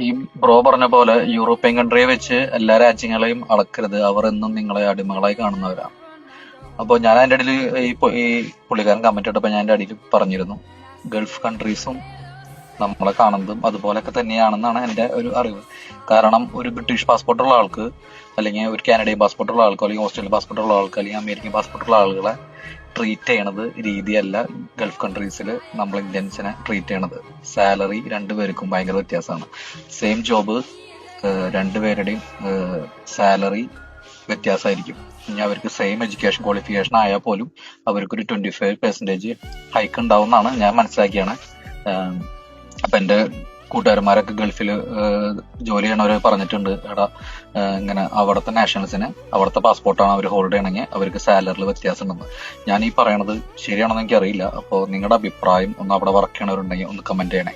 ഈ ബ്രോ പറഞ്ഞ പോലെ യൂറോപ്യൻ കൺട്രിയെ വെച്ച് എല്ലാ രാജ്യങ്ങളെയും അളക്കരുത്. അവർ എന്നും നിങ്ങളെ അടിമകളായി കാണുന്നവരാണ്. അപ്പോൾ ഞാൻ അതിന്റെ ഇടയിൽ ഈ പുള്ളിക്കാരൻ കമന്റ് ഇട്ടപ്പോൾ ഞാൻ അതിന്റെ അടിയിൽ പറഞ്ഞിരുന്നു, ഗൾഫ് കൺട്രീസും നമ്മളെ കാണുന്നതും അതുപോലൊക്കെ തന്നെയാണെന്നാണ് എൻ്റെ ഒരു അറിവ്. കാരണം ഒരു ബ്രിട്ടീഷ് പാസ്പോർട്ടുള്ള ആൾക്ക്, അല്ലെങ്കിൽ ഒരു കാനഡിയൻ പാസ്പോർട്ടുള്ള ആൾക്കോ, അല്ലെങ്കിൽ ഓസ്ട്രേലിയൻ പാസ്പോർട്ടുള്ള ആൾക്കോ, അല്ലെങ്കിൽ അമേരിക്കൻ പാസ്പോർട്ടുള്ള ആളുകളെ ട്രീറ്റ് ചെയ്യണത് രീതിയല്ല ഗൾഫ് കൺട്രീസിൽ നമ്മൾ ഇന്ത്യൻസിനെ ട്രീറ്റ് ചെയ്യണത്. സാലറി രണ്ടുപേർക്കും ഭയങ്കര വ്യത്യാസമാണ്. സെയിം ജോബ്, രണ്ടുപേരുടെയും സാലറി വ്യത്യാസമായിരിക്കും. ഇനി അവർക്ക് സെയിം എഡ്യൂക്കേഷൻ ക്വാളിഫിക്കേഷൻ ആയാൽ പോലും അവർക്കൊരു 25% ഹൈക്ക് ഉണ്ടാവും എന്നാണ് ഞാൻ മനസ്സിലാക്കിയാണ്. അപ്പൊ എന്റെ കൂട്ടുകാരന്മാരൊക്കെ ഗൾഫില് ജോലി ചെയ്യണവര് പറഞ്ഞിട്ടുണ്ട്, എടാ ഇങ്ങനെ അവിടുത്തെ നാഷണൽസിന് അവിടുത്തെ പാസ്പോർട്ടാണ് അവർ ഹോൾഡ് ചെയ്യണമെങ്കിൽ അവർക്ക് സാലറിയിൽ വ്യത്യാസം ഉണ്ടെന്ന്. ഞാൻ ഈ പറയണത് ശരിയാണെന്ന് എനിക്ക് അറിയില്ല. അപ്പോൾ നിങ്ങളുടെ അഭിപ്രായം ഒന്ന് അവിടെ വർക്ക് ചെയ്യണവരുണ്ടെങ്കിൽ ഒന്ന് കമന്റ് ചെയ്യണേ.